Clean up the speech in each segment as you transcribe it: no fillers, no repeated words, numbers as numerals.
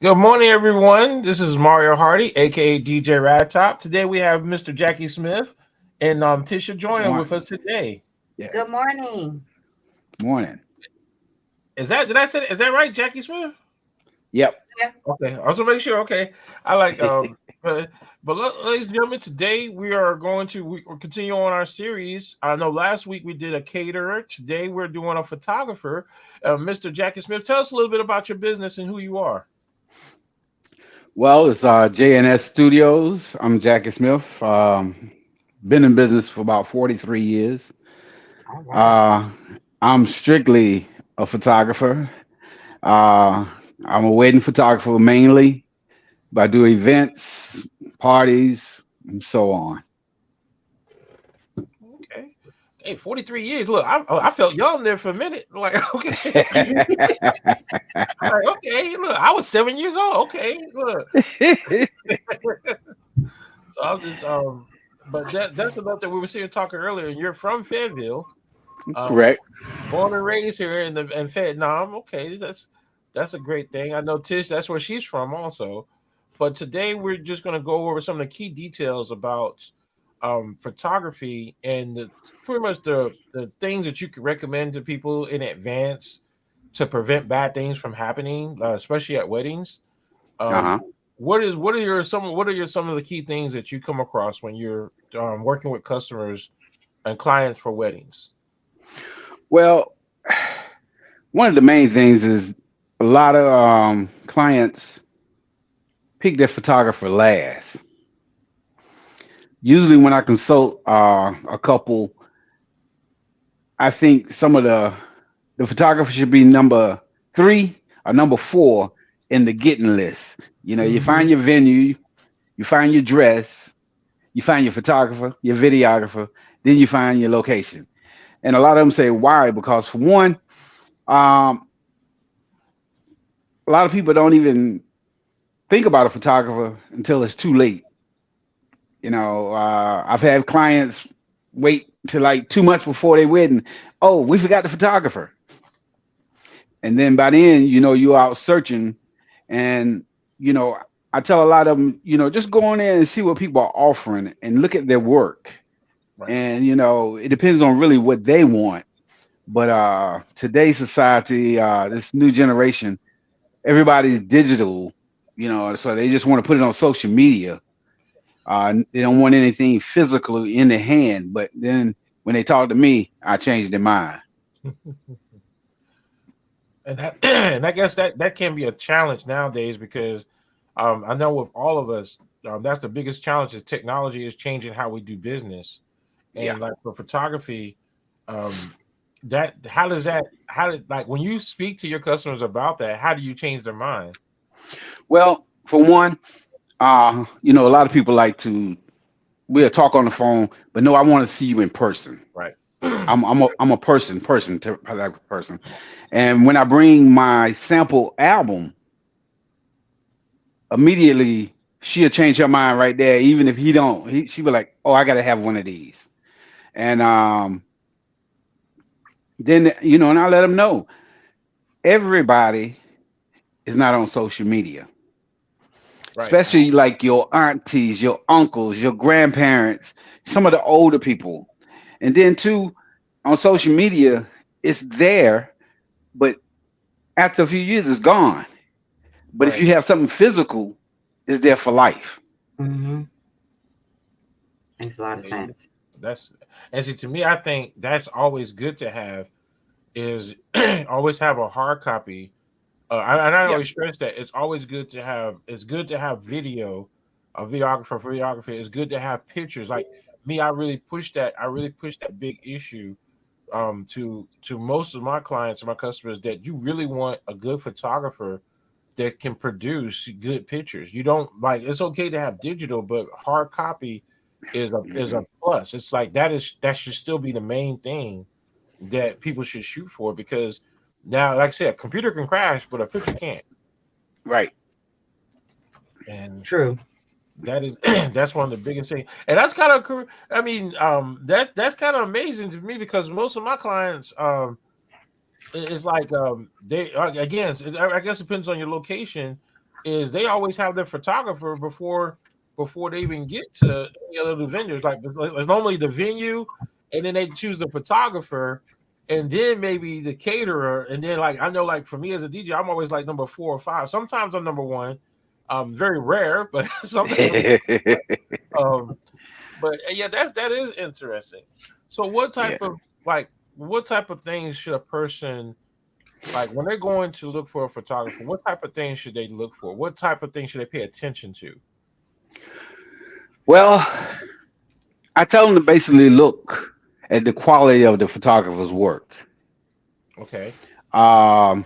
Good morning, everyone. This is Mario Hardy, aka DJ Radtop. Today we have Mr. Jackie Smith and Tisha joining with us Morning. today. Yeah. Good morning. Morning. Is that right, Jackie Smith? Yep. Yeah. Okay, I also make sure. Okay, I like ladies and gentlemen, today we'll continue on our series. I know last week we did a caterer. Today we're doing a photographer. Mr. Jackie Smith, tell us a little bit about your business and who you are. Well, it's JNS Studios. I'm Jackie Smith. Been in business for about 43 years. All right. Uh, I'm strictly a photographer. Uh, I'm a wedding photographer mainly, but I do events, parties, and so on. Okay. Hey, 43 years. Look, I felt young there for a minute. Like, okay. I'm like, okay, look, I was 7 years old. Okay, look. So I was just but that's about that we were sitting talking earlier. You're from Fayetteville, um, Correct. born and raised here in Vietnam. Okay, that's a great thing. I know Tish, that's where she's from also. But today we're just gonna go over some of the key details about photography and pretty much the things that you could recommend to people in advance to prevent bad things from happening, especially at weddings. Um, Uh-huh. what are your some of the key things that you come across when you're working with customers and clients for weddings? Well, one of the main things is a lot of clients pick their photographer last. Usually, when I consult a couple, I think some of the photographer should be number three or number four in the getting list. You know, you Hmm. find your venue, you find your dress, you find your photographer, your videographer, then you find your location. And a lot of them say why? Because for one, um, a lot of people don't even think about a photographer until it's too late. You know, I've had clients wait till like 2 months before they wedding. Oh, we forgot the photographer. And then by then, you know, you're out searching. And, you know, I tell a lot of them, you know, just go on there and see what people are offering and look at their work. Right. And, you know, it depends on really what they want. But today's society, this new generation, everybody's digital, you know, so they just want to put it on social media. They don't want anything physical in their hand. But then when they talk to me, I change their mind. And that and I guess that can be a challenge nowadays because I know with all of us, that's the biggest challenge is technology is changing how we do business. Yeah. And like for photography, um, that how does that how did like when you speak to your customers about that, how do you change their mind? Well, for one, you know, a lot of people like to we'll talk on the phone, but no, I want to see you in person. Right. I'm a person type of person. And when I bring my sample album, immediately she'll change her mind right there. Even if he don't, she be like, "Oh, I got to have one of these." And then you know, and I let them know everybody is not on social media, Right. especially like your aunties, your uncles, your grandparents, some of the older people. And then too, on social media, it's there, but after a few years, it's gone. But if Right. you have something physical, it's there for life. Mm-hmm. Makes a lot of Yeah, sense. that's and see to me, I think that's always good to have is always have a hard copy. And I Yeah. always stress that it's always good to have. It's good to have video, a videographer, videographer. It's good to have pictures. Like me, I really push that. I really push that big issue to most of my clients and my customers that you really want a good photographer that can produce good pictures. You don't like it's okay to have digital, but hard copy is a Mhm. plus. It's like that should still be the main thing that people should shoot for because now, like I said, a computer can crash, but a picture can't. Right. And True. that is that's one of the biggest things. And that's kind of I mean, that's kind of amazing to me because most of my clients it's like they again I guess it depends on your location. is they always have their photographer before they even get to any other vendors. Like it's normally the venue, and then they choose the photographer, and then maybe the caterer, and then like I know like for me as a DJ, I'm always like number 4 or 5. Sometimes I'm number one. Very rare, but sometimes. Um, but yeah, that is interesting. So Yeah. what type of things should a person like when they're going to look for a photographer? What type of things should they look for? What type of things should they pay attention to? Well, I tell them to basically look at the quality of the photographer's work. Okay. Um,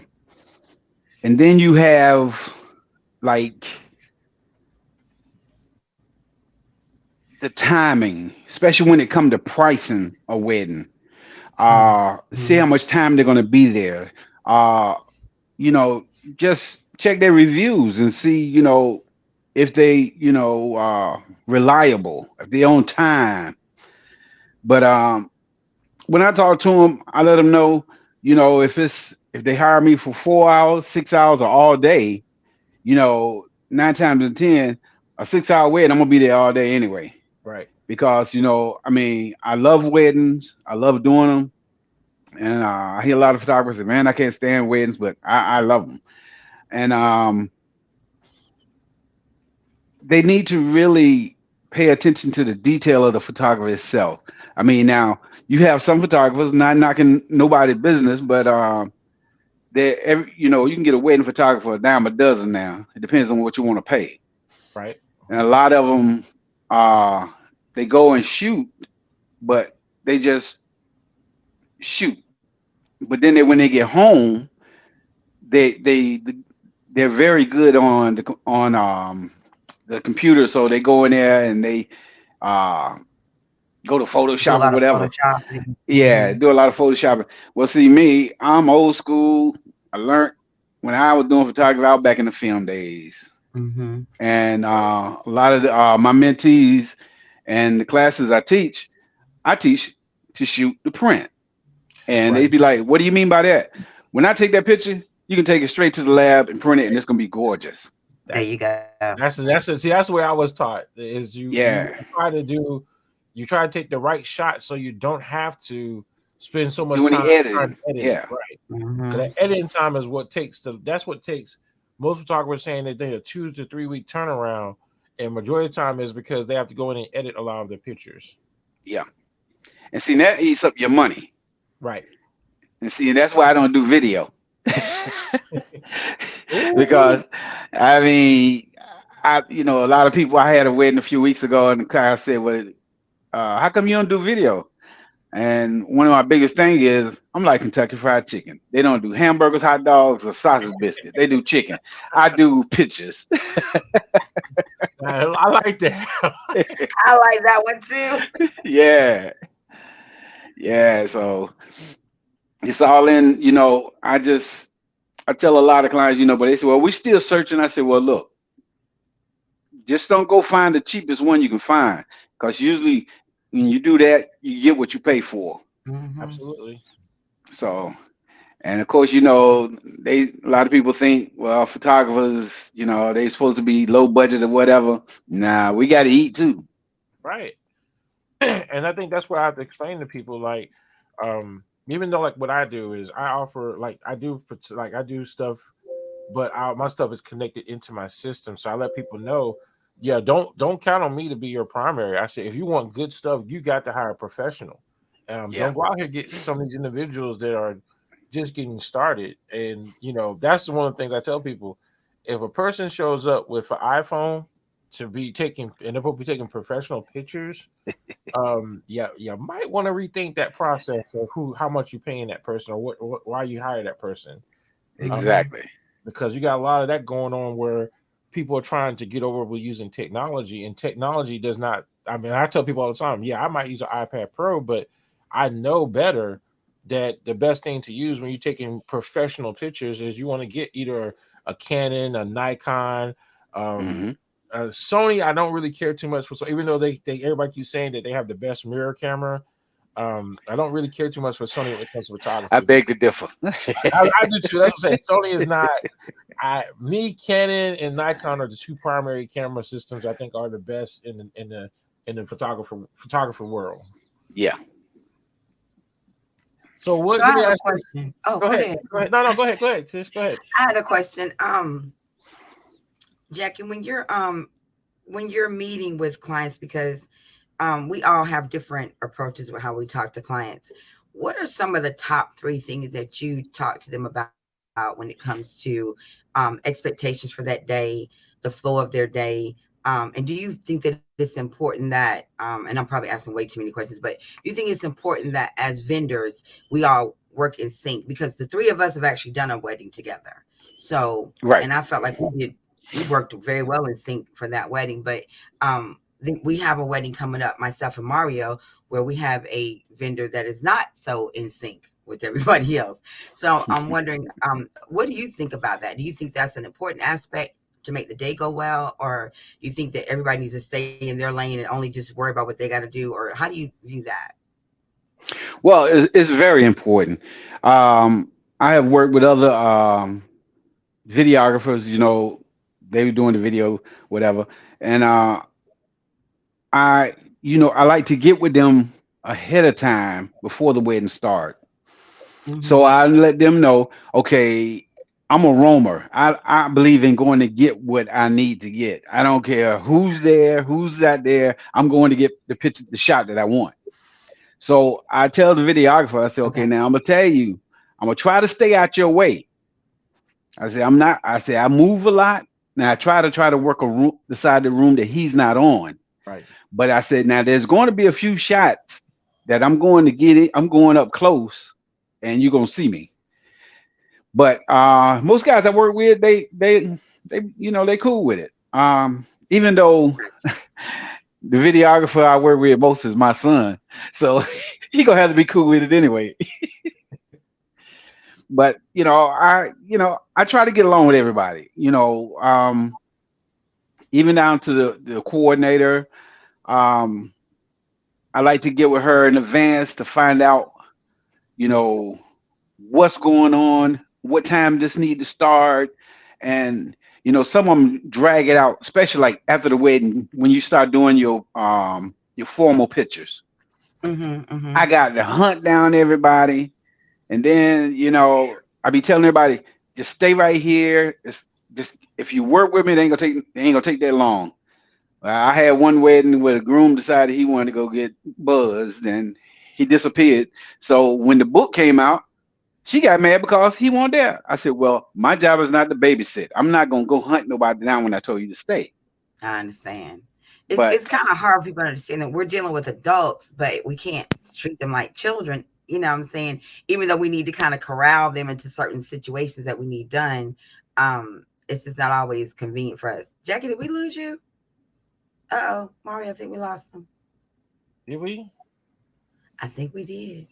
and then you have like the timing, especially when it comes to pricing a wedding. See how Mm-hmm. much time they're going to be there. Uh, you know, just check their reviews and see, if they, reliable, if they're on time. But when I talk to them, I let them know, if they hire me for 4 hours, 6 hours, or all day, 9 times in 10, a 6 hour wedding, I'm gonna be there all day anyway. Right. Because I mean, I love weddings, I love doing them, and I hear a lot of photographers say, "Man, I can't stand weddings," but I love them. And they need to really pay attention to the detail of the photography itself. I mean, now you have some photographers, not knocking nobody's business, but you can get a wedding photographer a dime a dozen now. It depends on what you want to pay. Right. And a lot of them, uh, they go and shoot, but they just shoot. But then when they get home, they they're very good on the computer, so they go in there and they uh go to Do a Photoshop or lot of whatever. photoshopping. Yeah, do a lot of Photoshopping. Well, see me, I'm old school. I learned when I was doing photography, I was back in the film days, Mm-hmm. and a lot of my mentees and the classes I teach to shoot the print, and Right. they'd be like, "What do you mean by that?" When I take that picture, you can take it straight to the lab and print it, and it's gonna be gorgeous. There That you go. that's see that's where I was taught is you Yeah, try to do you try to take the right shot so you don't have to spend so much do time any trying to editing? edit it. Yeah, Right. Mm-hmm. Because the editing time is what takes that's what takes most photographers saying that they a 2 to 3 week turnaround, and majority of the time is because they have to go in and edit a lot of their pictures. yeah. And see, that eats up your money. Right. And see, that's why I don't do video. Ooh. Because I mean, a lot of people. I had a wedding a few weeks ago, and the guy said, "Well, how come you don't do video?" And one of my biggest thing is I'm like Kentucky Fried Chicken. They don't do hamburgers, hot dogs, or sausage biscuit. They do chicken. I do pictures. I like that. I like that one too. Yeah, yeah. So it's all in. I tell a lot of clients, but they say, "Well, we still searching." I say, "Well, look, just don't go find the cheapest one you can find, because usually when you do that, you get what you pay for." Mm-hmm. Absolutely. So, and of course, a lot of people think, well, photographers, they supposed to be low budget or whatever. Nah, we got to eat too. Right. And I think that's what I have to explain to people. Like, even though like what I do is I offer like I do stuff, but my stuff is connected into my system. So I let people know, yeah, don't count on me to be your primary. I say if you want good stuff, you got to hire a professional. Yeah, Don't go out here getting some of these individuals that are just getting started. And that's one of the things I tell people. If a person shows up with an iPhone to be taking and they're supposed to be taking professional pictures, yeah, you might want to rethink that process of how much you paying that person or why you hire that person. Um, Mm-hmm. exactly. because you got a lot of that going on where people are trying to get over with using technology, and technology does not. I mean, I tell people all the time, yeah, I might use an iPad Pro, but I know better that the best thing to use when you're taking professional pictures is you want to get either a Canon, a Nikon, um, Hmm. Sony. I don't really care too much for, so even though they everybody keeps saying that they have the best mirror camera, I don't really care too much for Sony when it comes to I photography. beg to differ. I do too. That's what I'm saying. Sony is not. Canon, and Nikon are the two primary camera systems I think are the best in the photographer world. Yeah. So So what? I Let me have a ask you. question. Oh, Go go ahead. ahead. Go ahead. No, go ahead. Go ahead. Sis, go ahead. I had a question. Jackie, when you're meeting with clients, because we all have different approaches with how we talk to clients. What are some of the top three things that you talk to them about when it comes to expectations for that day, the flow of their day? And do you think that it's important that, and I'm probably asking way too many questions, but do you think it's important that as vendors, we all work in sync? Because the three of us have actually done a wedding together. So, Right. and I felt like we worked very well in sync for that wedding. But we have a wedding coming up, myself and Mario, where we have a vendor that is not so in sync with everybody else. So I'm wondering, what do you think about that? Do you think that's an important aspect to make the day go well, or do you think that everybody needs to stay in their lane and only just worry about what they got to do, or how do you view that? Well, it's very important. I have worked with other videographers. They were doing the video, whatever, and I, I like to get with them ahead of time before the wedding start. So Mm-hmm. I let them know, okay, I'm a roamer. I believe in going to get what I need to get. I don't care who's there, who's not there. I'm going to get the picture, the shot that I want. So I tell the videographer, I say, Okay. okay, now I'm gonna tell you, I'm gonna try to stay out your way. I say I'm not. I say I move a lot. Now I try to work a room, the side of the room that he's not on. Right. But I said now there's going to be a few shots that I'm going to get it. I'm going up close, and you're gonna see me. But most guys I work with, they cool with it. Even though the videographer I work with most is my son, so he gonna have to be cool with it anyway. But I try to get along with everybody. Even down to the coordinator. Um, I like to get with her in advance to find out, you know, what's going on, what time this need to start, and some of them drag it out, especially like after the wedding when you start doing your formal pictures. Mm-hmm. Mm-hmm. I got to hunt down everybody, and then I be telling everybody just stay right here. It's just if you work with me, it ain't gonna take that long. I had one wedding where the groom decided he wanted to go get buzzed, and he disappeared. So when the book came out, she got mad because he wasn't there. I said, "Well, my job is not to babysit. I'm not gonna go hunt nobody down when I told you to stay." I understand. But It's kind of hard for people to understand that we're dealing with adults, but we can't treat them like children. You know what I'm saying? Even though we need to kind of corral them into certain situations that we need done, it's just not always convenient for us. Jackie, did we lose you? Uh-oh, Mario, I think we lost him. Did we? I think we did.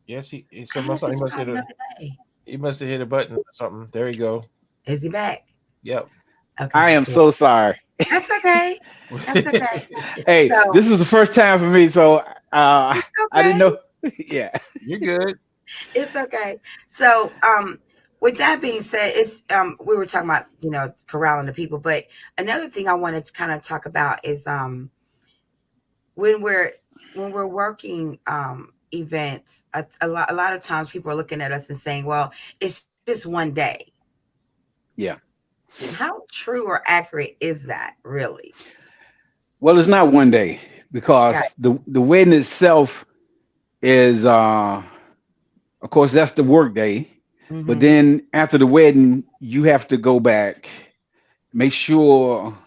Yes. He I so hope he it's must hit another a day. he must have hit a button or something. There you go. Is he back? Yep. I Okay, am good. so sorry. That's okay. That's okay. Hey, So this is the first time for me, so it's I didn't okay. know. Yeah. You're good. It's okay. So, with that being said, it's we were talking about corralling the people, but another thing I wanted to kind of talk about is when we're working events, a lot of times people are looking at us and saying, "Well, it's just one day." Yeah. How true or accurate is that, really? Well, it's not one day Right. because the wedding itself is of course that's the work day. But Mm-hmm. then after the wedding, you have to go back, make sure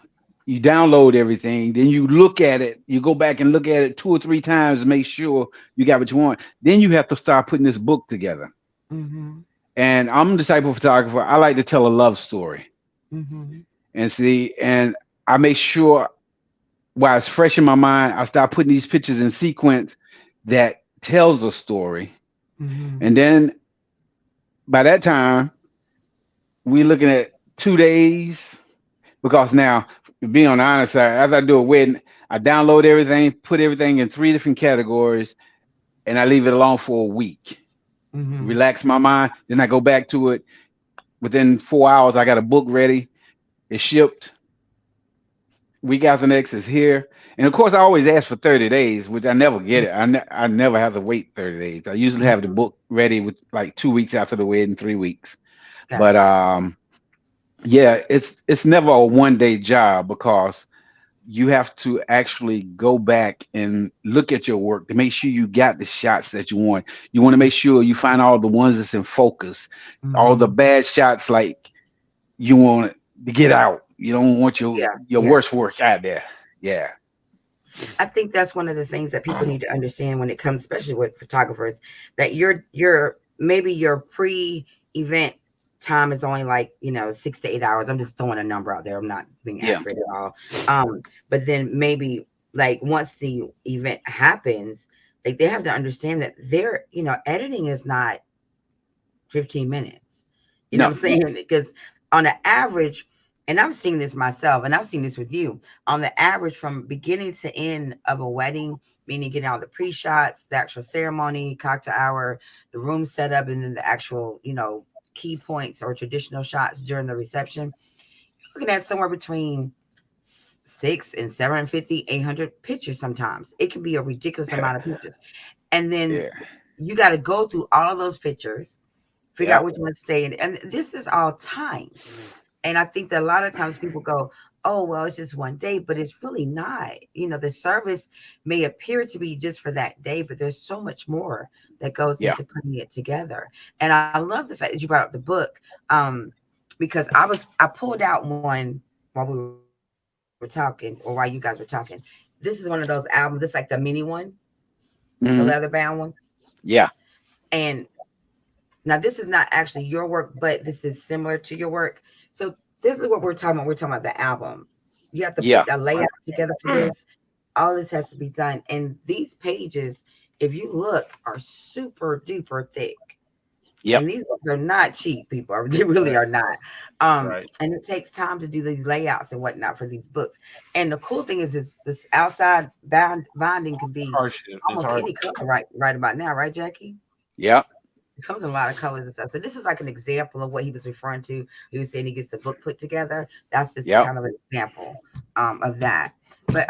you download everything, then you look at it, you go back and look at it 2 or 3 times to make sure you got what you want. Then you have to start putting this book together. Mm-hmm. And I'm the type of photographer, I like to tell a love story. Mm-hmm. And I make sure while it's fresh in my mind, I start putting these pictures in sequence that tells a story. Mm-hmm. And then by that time, we're looking at 2 days because now, being on the honest side, as I do a wedding, I download everything, put everything in 3 different categories, and I leave it alone for a week. Mm-hmm. Relax my mind. Then I go back to it. Within 4 hours, I got a book ready. It's shipped. Week after next is here. And of course, I always ask for 30 days, which I never get it. I never have to wait 30 days. I usually have the Mm-hmm. book ready with like 2 weeks after the wedding, 3 weeks. But Gotcha. yeah, it's never a 1 day job because you have to actually go back and look at your work to make sure you got the shots that you want. You want to make sure you find all the ones that's in focus. All the Mm-hmm. bad shots, like you want to get out. You don't want Yeah. your Yeah. worst work out there. Yeah. I think that's one of the things that people need to understand when it comes, especially with photographers, that your maybe your pre-event time is only like 6 to 8 hours. I'm just throwing a number out there. I'm not being Yeah. accurate at all. But then maybe like once the event happens, like they have to understand that their editing is not 15 minutes. You know No. what I'm saying? Because on the average, and I've seen this myself, and I've seen this with you, on the average from beginning to end of a wedding, meaning getting all the pre-shots, the actual ceremony, cocktail hour, the room setup, and then the actual, key points or traditional shots during the reception, you're looking at somewhere between 6 and 750, 800 pictures sometimes. It can be a ridiculous amount of pictures. And then Yeah. you got to go through all of those pictures, figure Yeah. out which one to stay in. And this is all time. And I think that a lot of times people go, oh, well, it's just one day, but it's really not. The service may appear to be just for that day, but there's so much more that goes Yeah. into putting it together. And I love the fact that you brought up the book, because I pulled out one while we were talking, or while you guys were talking. This is one of those albums. It's like the mini one, the leather bound Hmm. one. Yeah. And now, this is not actually your work, but this is similar to your work. So, this is what we're talking about. We're talking about the album. You have to Yeah. put a layout together for this. All this has to be done. And these pages, if you look, are super duper thick. Yep. And these books are not cheap, people. They really Right, are not. right. And it takes time to do these layouts and whatnot for these books. And the cool thing is this outside binding can be Hardship. It's almost hard. any color right about now, right, Jackie? Yep. It comes in a lot of colors and stuff. So this is like an example of what he was referring to. He was saying he gets the book put together. That's just Yep. kind of an example of that. But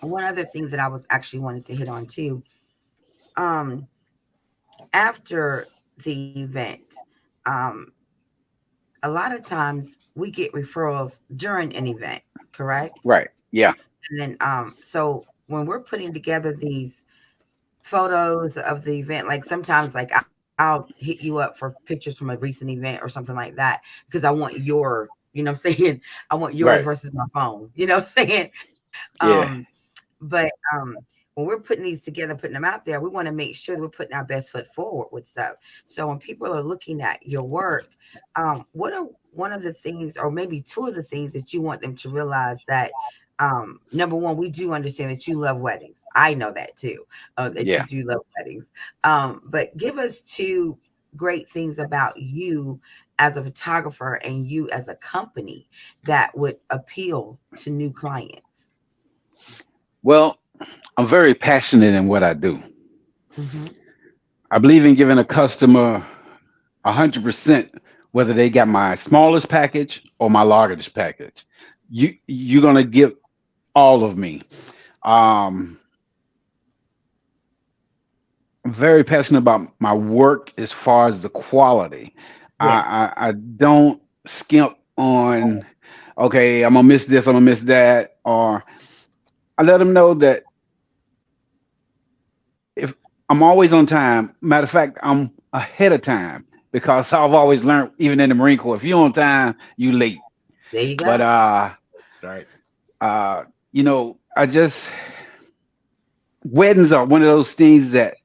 one other thing that I was actually wanted to hit on too. Um, After the event, um, a lot of times we get referrals during an event, correct? Right. Yeah. And then so when we're putting together these photos of the event, like sometimes like I'll hit you up for pictures from a recent event or something like that because I want I'm saying, I want yours Right. versus my phone, what I'm saying. Yeah. But when we're putting these together, putting them out there, we want to make sure that we're putting our best foot forward with stuff. So when people are looking at your work, what are one of the things, or maybe two of the things that you want them to realize that number one, we do understand that you love weddings. I know that too, that you Yeah. do love weddings. But give us two great things about you as a photographer and you as a company that would appeal to new clients. Well, I'm very passionate in what I do. Hmm. I believe in giving a customer 100%, whether they got my smallest package or my largest package. You're gonna get all of me. Um, I'm very passionate about my work as far as the quality. Yes. I don't skimp on, okay, I'm gonna miss this, I'm gonna miss that, or I let them know that if I'm always on time. Matter of fact, I'm ahead of time because I've always learned, even in the Marine Corps, if you're on time, you late. There you But go. Right. uh, I just weddings are one of those things that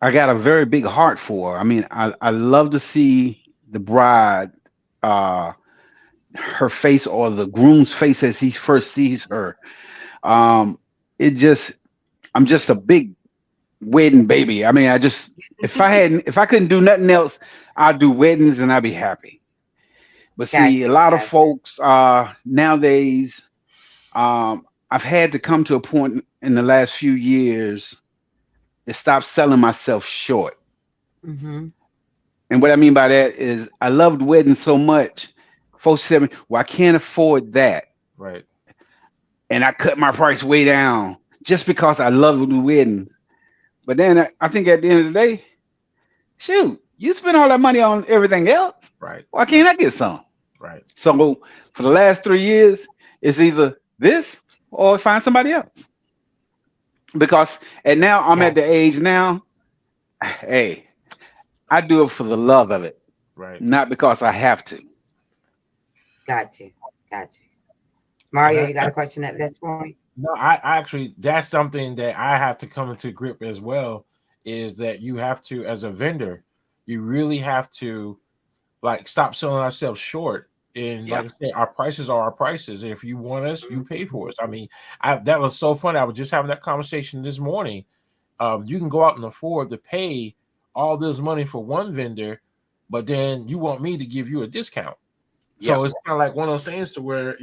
I got a very big heart for. I mean, I love to see the bride, uh, her face or the groom's face as he first sees her. Um, it just, I'm just a big wedding baby. I mean, if I couldn't do nothing else, I'd do weddings and I'd be happy. But see, Gotcha. a lot of Gotcha. folks nowadays, I've had to come to a point in the last few years to stop selling myself short. Mm-hmm. And what I mean by that is I loved weddings so much. Folks said, well, I can't afford that. Right. And I cut my price way down just because I love the wedding. But then I think at the end of the day, shoot, you spend all that money on everything else. Right. Why can't I get some? Right. So for the last 3 years, it's either this or find somebody else. Because and now I'm at the Gotcha. age now, hey, I do it for the love of it, Right. not because I have to. Gotcha. Gotcha. And Mario, I, you got a question at this point? no, I actually that's something that I have to come into grip as well. Is that you have to, as a vendor, you really have to like stop selling ourselves short. And Yeah. like I said, our prices are our prices. If you want us, you pay for us. I mean, that was so funny. I was just having that conversation this morning. You can go out and afford to pay all this money for one vendor, but then you want me to give you a discount. Yeah. So it's kind of like one of those things to where,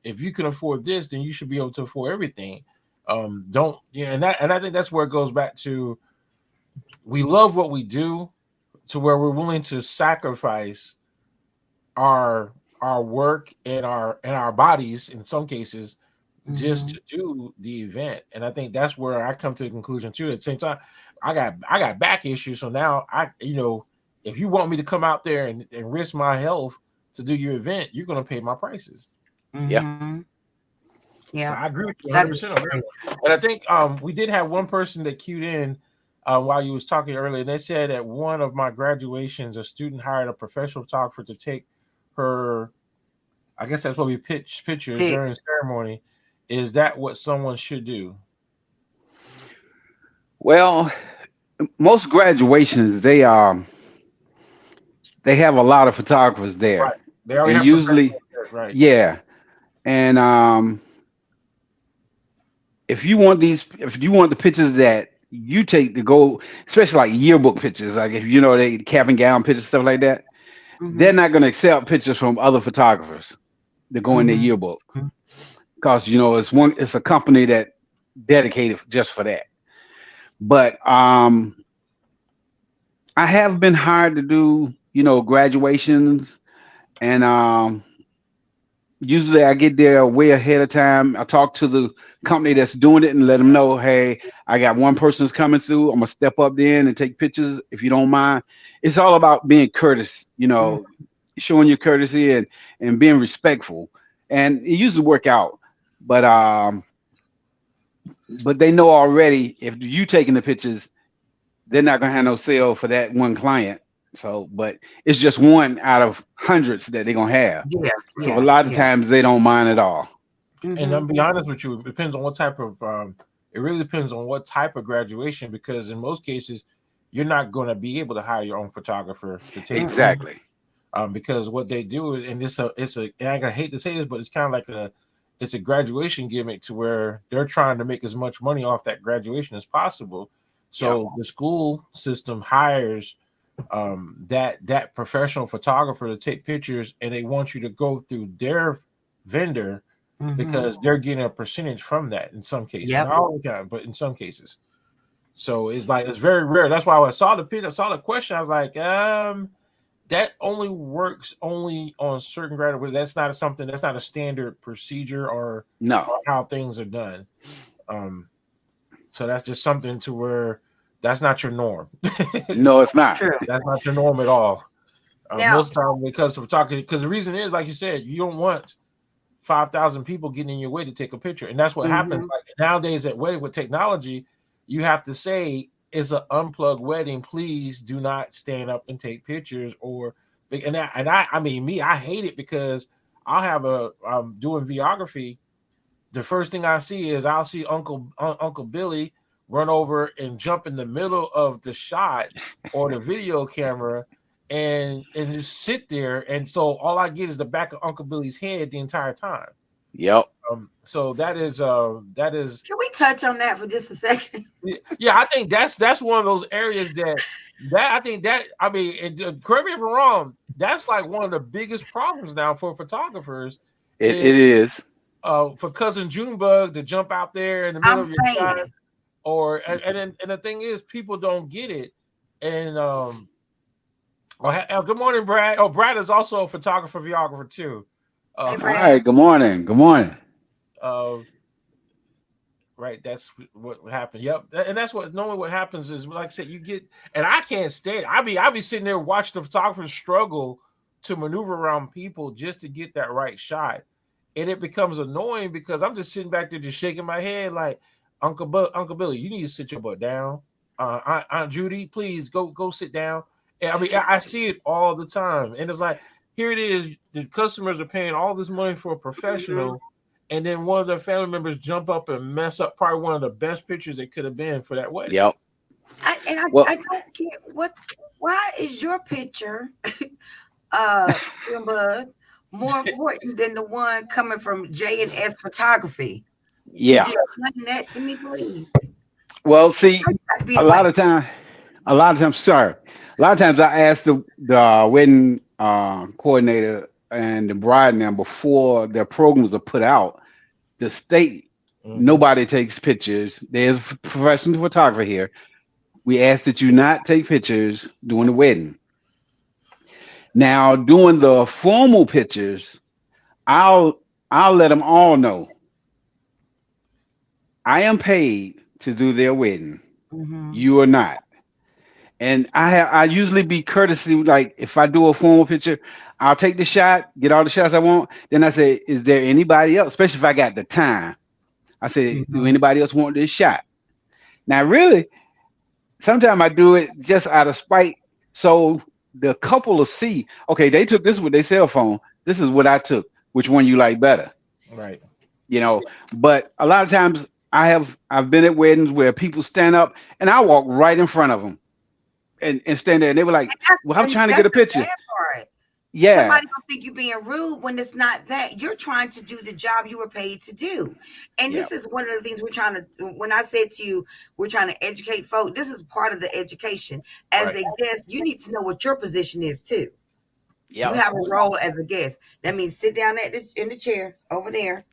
if you can afford this, then you should be able to afford everything. Don't yeah, and I think that's where it goes back to we love what we do to where we're willing to sacrifice our work and our bodies in some cases just Mm-hmm. to do the event. And I think that's where I come to the conclusion too. At the same time, I got back issues. So now if you want me to come out there and risk my health to do your event, you're gonna pay my prices. Yeah. Mm-hmm. So Yeah, I agree with you that 100% is on that true. one. And I think we did have one person that queued in while you was talking earlier. And they said at one of my graduations, a student hired a professional photographer to take her. I guess that's what we pitch pictures Pick. during the ceremony. Is that what someone should do? Well, most graduations they have a lot of photographers there, Right. They already and have usually, professionals there, right. yeah. And if you want the pictures that you take to go, especially like yearbook pictures, like if you know they cap and gown pictures, stuff like that, Mm-hmm. they're not going to accept pictures from other photographers that go in their Mm-hmm. yearbook because it's a company that dedicated just for that. But I have been hired to do graduations, and usually I get there way ahead of time. I talk to the company that's doing it and let them know, hey, I got one person's coming through. I'm gonna step up then and take pictures if you don't mind. It's all about being courteous, showing your courtesy and being respectful. And it usually work out. But they know already if you taking the pictures, they're not gonna have no sale for that one client. So, but it's just one out of hundreds that they're gonna have. Yeah, So a yeah, lot of yeah. times they don't mind at all. And Mm-hmm. I'm be honest with you, it depends on what type of it really depends on what type of graduation, because in most cases you're not going to be able to hire your own photographer to take pictures. Mm-mm. Exactly. Because what they do, and and I hate to say this, but it's kind of like it's a graduation gimmick to where they're trying to make as much money off that graduation as possible. Yep. So the school system hires that professional photographer to take pictures, and they want you to go through their vendor Mm-hmm. because they're getting a percentage from that in some cases. Yep. Not all the time, but in some cases. So it's like it's very rare. That's why when I saw the picture, I saw the question, I was like, that only works only on certain graduates. That's not a standard procedure No. or how things are done. Um, so that's just something to where that's not your norm. No, it's not. True. That's not your norm at all. Now, Most of the time, because of talking, because the reason is, like you said, you don't want 5,000 people getting in your way to take a picture, and that's what happens. mm-hmm. Like nowadays at wedding with technology, you have to say it's an unplugged wedding. Please do not stand up and take pictures. I mean, me, I hate it because I'll have doing videography. The first thing I see is I'll see Uncle Billy run over and jump in the middle of the shot or the video camera and just sit there. And so all I get is the back of Uncle Billy's head the entire time. Yep. So that is Can we touch on that for just a second? yeah, I think that's one of those areas that I think that I mean, correct me if I'm wrong, that's like one of the biggest problems now for photographers It is is. for cousin Junebug to jump out there in the middle I'm of your shot, saying, or and the thing is, people don't get it, and good morning, Brad. Oh, Brad is also a photographer, videographer too. hey All For Brad. right. Good morning. Good morning. uh, right, that's what happened. Yep, and that's what normally what happens is, like I said, you get, and I can't stand. I be sitting there watching the photographers struggle to maneuver around people just to get that right shot, and it becomes annoying because I'm just sitting back there just shaking my head like, Uncle Billy, you need to sit your butt down. Aunt Judy, please go sit down. And I mean, I see it all the time, and it's like, here it is, the customers are paying all this money for a Mhm. professional, and then one of their family members jump up and mess up probably one of the best pictures they could have been for that wedding. Yep. I Well, don't get what. Why is your picture, uh, Junebug, more important than the one coming from J&S Photography? Could yeah. you explain that to me, please? Well, see, I'd be a the lot way. of time, sorry, a lot of times I ask the wedding coordinator and the bride now before their programs are put out. The state, Mm-hmm. nobody takes pictures. There's a professional photographer here. We ask that you not take pictures during the wedding. Now, doing the formal pictures, I'll I'll let them all know I am paid to do their wedding. Mm-hmm. You are not. And I usually be courtesy, like if I do a formal picture, I'll take the shot, get all the shots I want. Then I say, is there anybody else? Especially if I got the time. I say, do Mm-hmm. anybody else want this shot? Now, really, sometimes I do it just out of spite. So the couple will see, okay, they took this with their cell phone. This is what I took. Which one you like better? Right. You know, but a lot of times I've been at weddings where people stand up and I walk right in front of them and stand there and they were like, well, I'm trying to get That's a the picture. bad part. Yeah, Somebody gonna think you're being rude when it's not that. You're trying to do the job you were paid to do. And yeah, this is one of the things we're trying to, when I said to you, we're trying to educate folk, this is part of the education. As Right. a guest, you need to know what your position is too. You yep, have a role as a guest. That means sit down in the chair over there.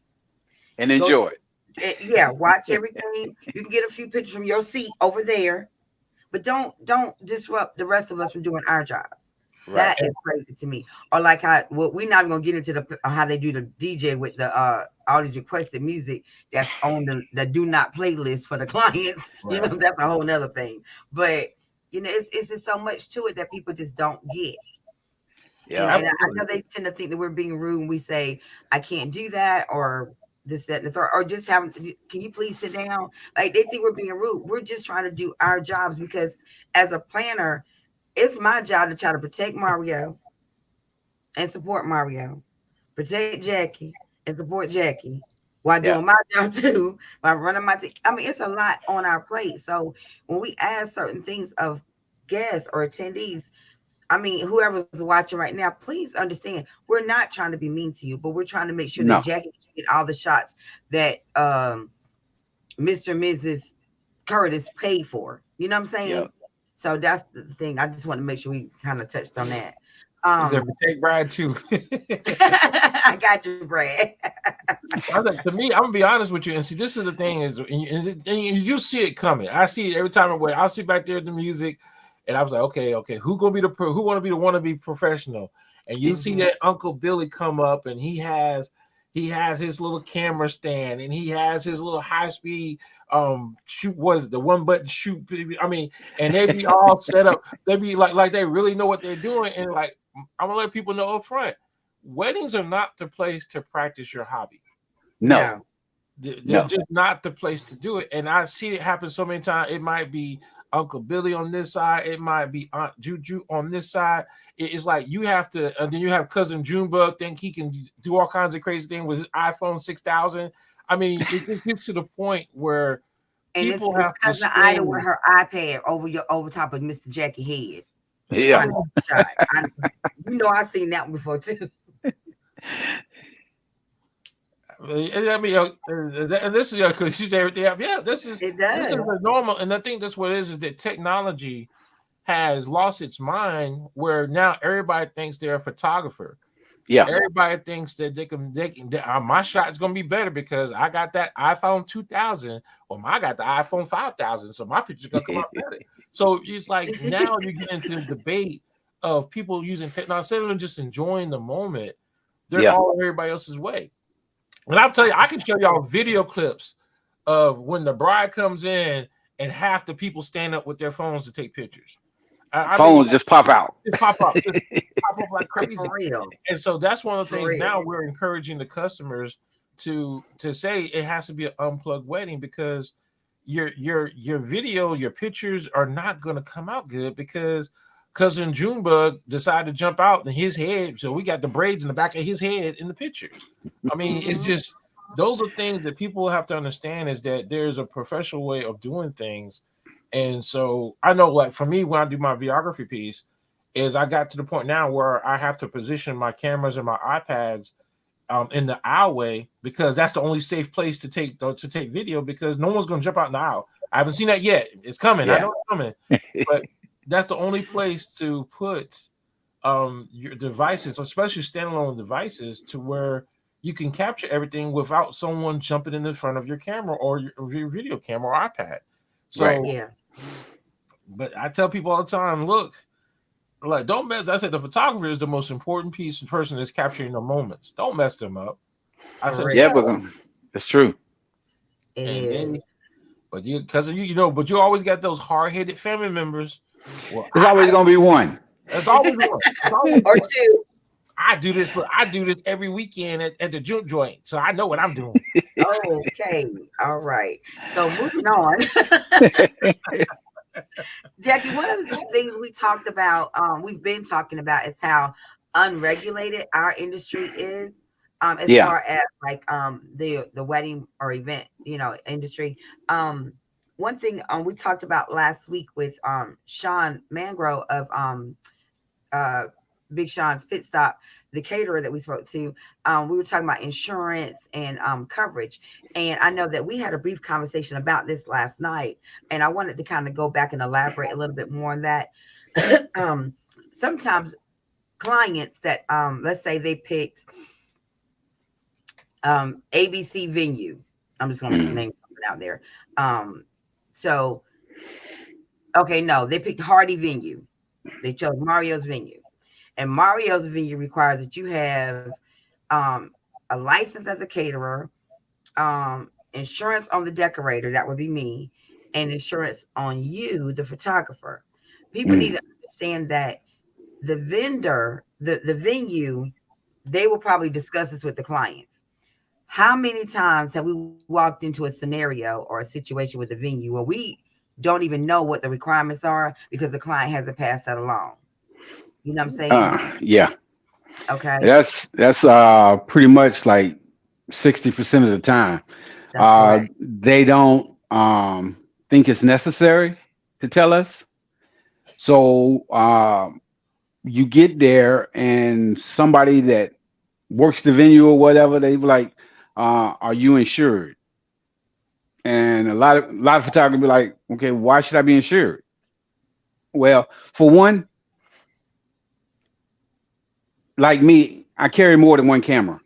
and Go, enjoy yeah, watch everything. You can get a few pictures from your seat over there, but don't disrupt the rest of us from doing our job. right. That is crazy to me. Or like how, well, we're not even gonna get into the how they do the DJ with the all these requested music that's on the do not playlist for the clients. You know, Right. that's a whole nother thing. But it's just so much to it that people just don't get. And Yeah, and I Absolutely. know they tend to think that we're being rude when we say I can't do that or this, that, and the third, or just have, can you please sit down? Like they think we're being rude. We're just trying to do our jobs because as a planner, it's my job to try to protect Mario and support Mario, protect Jackie and support Jackie while yeah. doing my job too, by running my team. I mean, it's a lot on our plate. So when we ask certain things of guests or attendees, I mean, whoever's watching right now, please understand we're not trying to be mean to you, but we're trying to make sure that No, Jackie can get all the shots that Mr. and Mrs. Curtis paid for. You know what I'm yeah. saying? So that's the thing. I just want to make sure we kind of touched on that. He said, Um, "Protect Brad too." I got you, Brad. I think, to me, I'm gonna be honest with you, and see, this is the thing is, and you see it coming. I see it every time I wait. I'll sit back there at the music, and I was like, okay, who gonna be who want to be the one to be professional? And you see Hmm. that Uncle Billy come up, and he has his little camera stand, and he has his little high speed shoot. What is it? The one button shoot. I mean, and they be all set up. They be like they really know what they're doing, and like I'm gonna let people know up front. Weddings are not the place to practice your hobby. No, No. They're no, just not the place to do it. And I see it happen so many times. It might be Uncle Billy on this side, it might be Aunt Juju on this side. It's like you have to, and then you have cousin Junebug think he can do all kinds of crazy things with his iPhone 6000. I mean, it just gets to the point where And it's, people it's have to cousin Ida with spend her iPad over top of Mr. Jackie head, yeah. trying to get a shot. I seen that one before too. I mean, and this is because she's everything up. Yeah, It this is does. the normal, and I think that's what it is that technology has lost its mind, where now everybody thinks they're a photographer. Yeah. Everybody thinks that my shot's gonna be better because I got that iPhone 2000, or I got the iPhone 5000, so my picture's gonna come out better. So it's like now you get into the debate of people using technology instead of just enjoying the moment. They're Yeah. all everybody else's way. And I'll tell you, I can show y'all video clips of when the bride comes in and half the people stand up with their phones to take pictures. I mean, Phones just pop out. just pop up like crazy. For real. And so that's one of the For things real. now we're encouraging the customers to say it has to be an unplugged wedding because your video, your pictures are not going to come out good because cousin Junebug decided to jump out in his head, so we got the braids in the back of his head in the picture. I mean, it's Mhm. just those are things that people have to understand is that there's a professional way of doing things. And so I know, like for me, when I do my videography piece, is I got to the point now where I have to position my cameras and my iPads in the aisleway because that's the only safe place to take video because no one's going to jump out in the aisle. I haven't seen that yet. It's coming. I Yeah. know it's coming, but that's the only place to put your devices, especially standalone devices, to where you can capture everything without someone jumping in the front of your camera or your video camera or iPad. Right. So, Yeah. but I tell people all the time, look, like don't mess. I said the photographer is the most important piece of person that's capturing the moments. Don't mess them up. I For said, Yeah, real. but it's true. It and is. they, but you, because but you always got those hard headed family members. Well, It's always gonna be one. there's always one. There's always Or one. two. I do this. I do this every weekend at the juke joint, so I know what I'm doing. Okay. All right. So moving on. Jackie, one of the things we talked about, we've been talking about is how unregulated our industry is. As Yeah. far as like the wedding or event, industry. Um, One thing we talked about last week with Sean Mangrove of uh Big Sean's Pit Stop, the caterer that we spoke to. We were talking about insurance and coverage. And I know that we had a brief conversation about this last night, and I wanted to kind of go back and elaborate a little bit more on that. um, Sometimes clients that let's say they picked ABC venue. I'm just gonna Mhm. name something out there. So okay, no, they picked Hardy venue. They chose Mario's venue. And Mario's venue requires that you have a license as a caterer, insurance on the decorator, that would be me, and insurance on you, the photographer. People need Mhm. to understand that the vendor, the venue, they will probably discuss this with the clients. How many times have we walked into a scenario or a situation with the venue where we don't even know what the requirements are because the client hasn't passed that along? You know what I'm saying? Yeah. Okay, That's pretty much like 60% of the time. that's correct. They don't think it's necessary to tell us. So you get there and somebody that works the venue or whatever, they be like, are you insured? And a lot of photographers be like, okay, why should I be insured? Well, for one, like me, I carry more than one camera.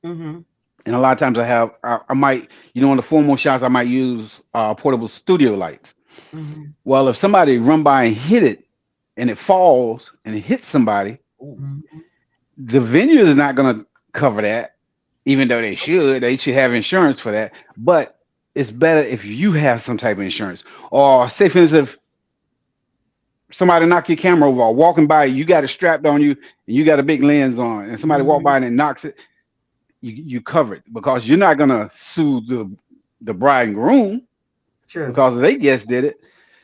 Mm-hmm. And a lot of times I might, on the formal shots, I might use portable studio lights. Mm-hmm. Well, if somebody run by and hit it and it falls and it hits somebody, Ooh, Mm-hmm. the venue is not going to cover that, even though they should. They should have insurance for that. But it's better if you have some type of insurance. Or say, for instance, if somebody knock your camera over or walking by, you got it strapped on you and you got a big lens on, and somebody walk Mm-hmm. by and it knocks it, you cover it because you're not going to sue the bride and groom True. because they just did it.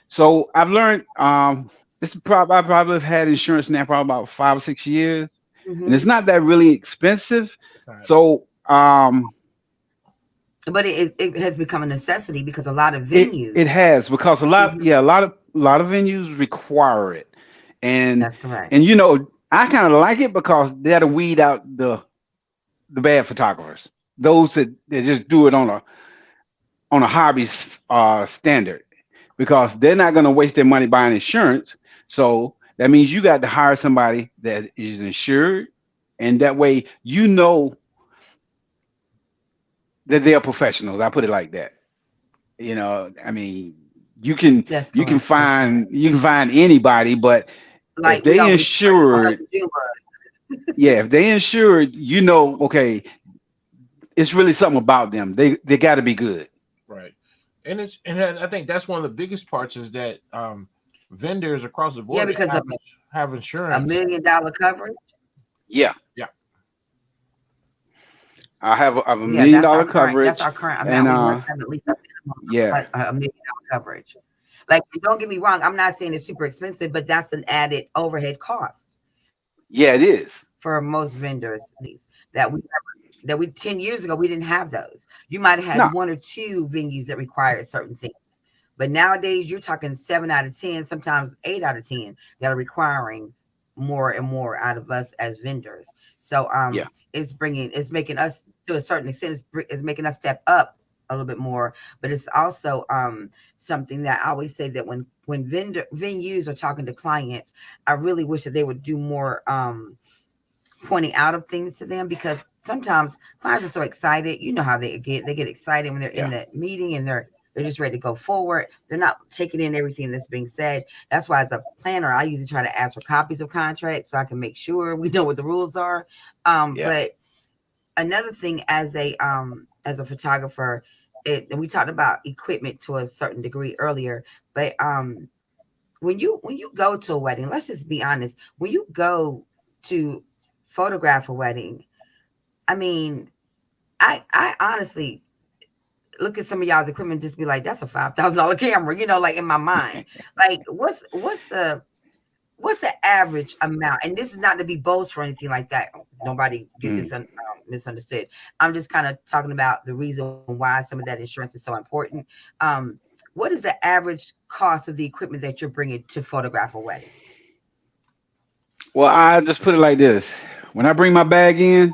So I've learned I probably have had insurance now for about 5 or 6 years, and it's Mm-hmm. not that really expensive. it's not. So But it has become a necessity because a lot of it venues. it has because Mhm. a lot of venues require it, and That's correct. and I kind of like it because that'll weed out the bad photographers, those that just do it on a hobby standard, because they're not going to waste their money buying insurance. So that means you got to hire somebody that is insured and that way you know that they are professionals. I put it like that. You know, I mean, you can That's correct. That's correct. you can find anybody, but if Like we they always say, you don't have insured, to do yeah, if they insured, you know, okay, it's really something about them. They got to be good. Right. And I think that's one of the biggest parts is that vendors across the yeah, board because of have a insurance. $1 million coverage. Yeah, Yeah. I have a Yeah, million dollar coverage, that's our current and amount. We must have at least yeah, $1 million coverage. Like, don't get me wrong, I'm not saying it's super expensive, but that's an added overhead cost yeah, it is. for most vendors. These that we 10 years ago we didn't have those. You might have had No, one or two venues that required certain things. But nowadays you're talking 7 out of 10, sometimes 8 out of 10 that are requiring more and more out of us as vendors. So yeah, it's making us to a certain extent it's making us step up a little bit more, but it's also something that I always say that when venues are talking to clients, I really wish that they would do more pointing out of things to them, because sometimes clients are so excited. You know how they get excited when they're in yeah, the meeting and they're just ready to go forward. They're not taking in everything that's being said. That's why as a planner, I usually try to ask for copies of contracts so I can make sure we know what the rules are. yeah. But another thing as a photographer, and we talked about equipment to a certain degree earlier, but when you go to a wedding, let's just be honest, when you go to photograph a wedding, I mean, I honestly look at some of y'all's equipment and just be like, that's a $5,000 camera, like in my mind. Like what's the average amount? And this is not to be boast or anything like that. Nobody get Mm. this misunderstood. I'm just kind of talking about the reason why some of that insurance is so important. What is the average cost of the equipment that you're bringing to photograph a wedding? Well, I just put it like this: when I bring my bag in,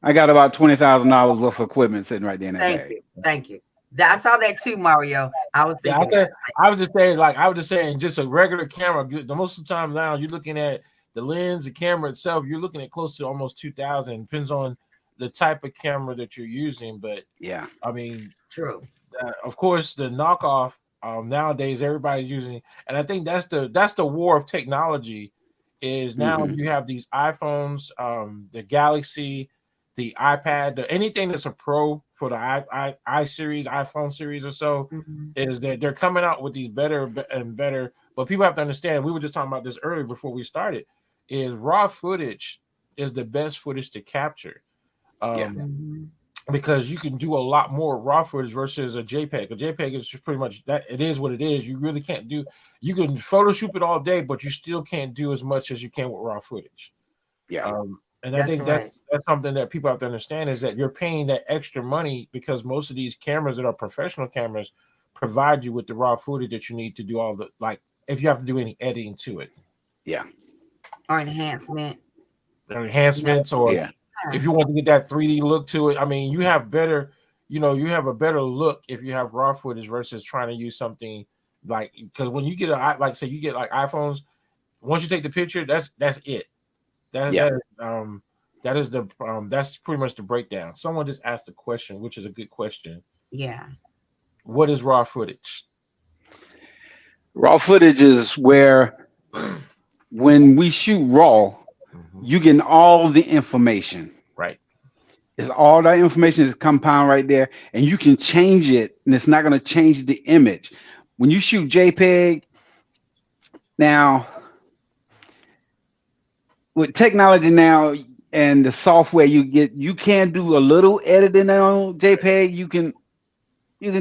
I got about $20,000 worth of equipment sitting right there in that Thank bag. you. Thank you. I saw that too, Mario. I was Yeah, I thinking that. said I was just saying, like I was just saying, just a regular camera. The most of the time now, you're looking at the lens, the camera itself. You're looking at close to almost 2,000. Depends on the type of camera that you're using, but Yeah, I mean, True. of course, the knockoff nowadays everybody's using, and I think that's the war of technology. Is now hmm, you have these iPhones, the Galaxy, the iPad, anything that's a Pro for the i series, iPhone series or so, Mhm. is that they're coming out with these better and better. But people have to understand. We were just talking about this earlier before we started. Is raw footage is the best footage to capture. yeah, Um, Mhm. because you can do a lot more raw footage versus a JPEG. A JPEG is just pretty much that. It is what it is. You really can't do. You can Photoshop it all day, but you still can't do as much as you can with raw footage. yeah, And I That's think right. that's something that people have to understand is that you're paying that extra money because most of these cameras that are professional cameras provide you with the raw footage that you need to do all the like if you have to do any editing to it, yeah, Or enhancement. or You know. enhancements, or yeah, if Yeah. you want to get that 3D look to it. I mean, you have better, you have a better look if you have raw footage versus trying to use something like because when you get like say you get like iPhones, once you take the picture, that's it. That's yeah. that is the that's pretty much the breakdown. Someone just asked a question, which is a good question. Yeah. What is raw footage? Raw footage is where when we shoot raw, Mhm. you get all the information. Right. It's all that information is compound right there, and you can change it, and it's not going to change the image. When you shoot JPEG, now with technology now and the software you get, you can do a little editing on JPEG. You can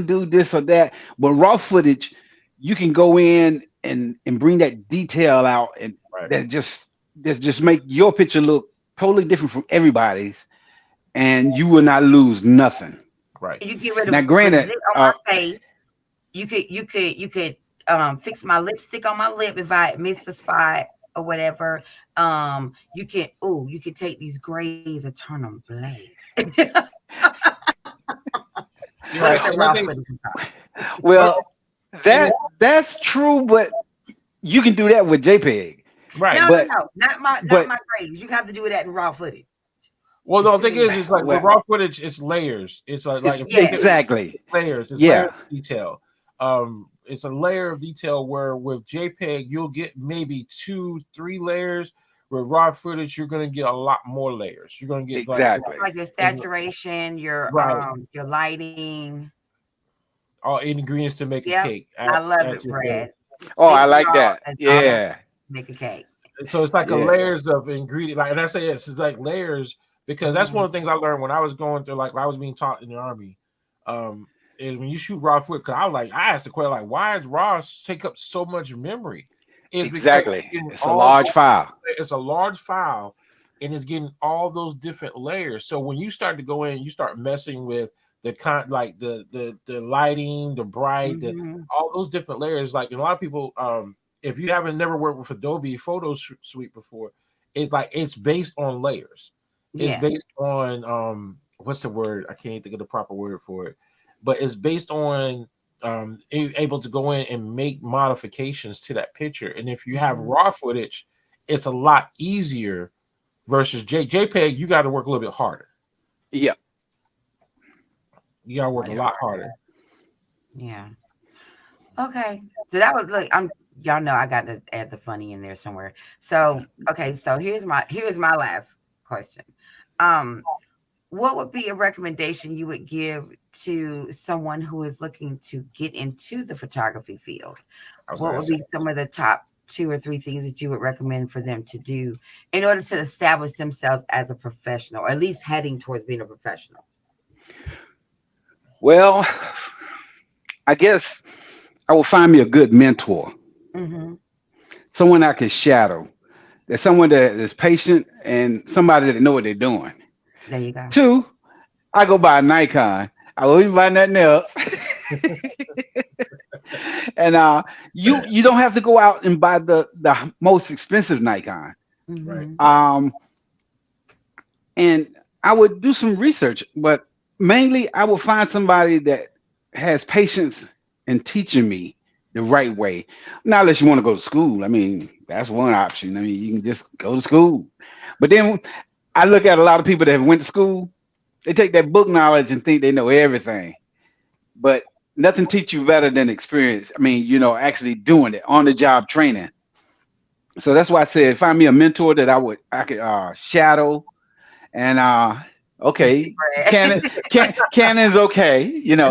do this or that, but raw footage, you can go in and bring that detail out, and Right. that just make your picture look totally different from everybody's, and you will not lose nothing. Right. You get rid Now, of granted, zit on my face. You could fix my lipstick on my lip if I miss a spot or whatever. You can take these grays and turn them black. But it's Right. a And I raw think footage. well, and it, that's true, but you can do that with JPEG. right. No, no, But no, not but my grays. You have to do that in raw footage. Well, It's the too thing many. is, it's like with Well, raw footage, it's layers. It's like if you Yeah. take exactly. layers, it's layers Yeah, of detail. It's a layer of detail where with JPEG you'll get maybe 2, 3 layers. With raw footage, you're gonna get a lot more layers. You're gonna get exactly. Like your saturation, right your lighting. all ingredients to make a Yep. cake. I love Add it, to your cake. Brad. Oh, I Big like draw that. and all that Yeah, make a cake. So it's like a yeah. layers of ingredient. Like, and I say yes, it's like layers because that's one Mhm. of the things I learned when I was going through, like when I was being taught in the army. Is when you shoot raw footage. Because I asked the question like, why does raw take up so much memory? Is because Exactly. in It's a all large file. it's a large file, and it's getting all those different layers. So when you start to go in, you start messing with like the lighting, the bright, the Mhm. all those different layers. Like, and a lot of people, if you haven't never worked with Adobe Photo Suite before, it's like it's based on layers. It's Yeah. based on what's the word? I can't think of the proper word for it, but it's based on able to go in and make modifications to that picture. And if you have Mhm. raw footage, it's a lot easier versus JPEG. You got to work a little bit harder. Yeah. You got to work a Yeah. lot harder. Yeah. Okay. So that was look, I'm y'all know I got to add the funny in there somewhere. So okay, so here's my last question. Um, what would be a recommendation you would give to someone who is looking to get into the photography field? I was What gonna would say, be some of the top 2 or 3 things that you would recommend for them to do in order to establish themselves as a professional, or at least heading towards being a professional? Well, I guess I will find me a good mentor, Mm-hmm. someone I can shadow. There's someone that is patient and somebody that know what they're doing. There you go. Two, I go buy a Nikon. I wouldn't buy nothing else. And you don't have to go out and buy the most expensive Nikon. right. Mm-hmm. Um, and I would do some research, but mainly I will find somebody that has patience in teaching me the right way. Not unless you want to go to school. I mean, that's one option. I mean, you can just go to school. But then I look at a lot of people that have went to school. They take that book knowledge and think they know everything, but nothing teach you better than experience. I mean, actually doing it on the job training. So that's why I said find me a mentor that I could shadow. And You see, okay, Brad. Canon's okay. I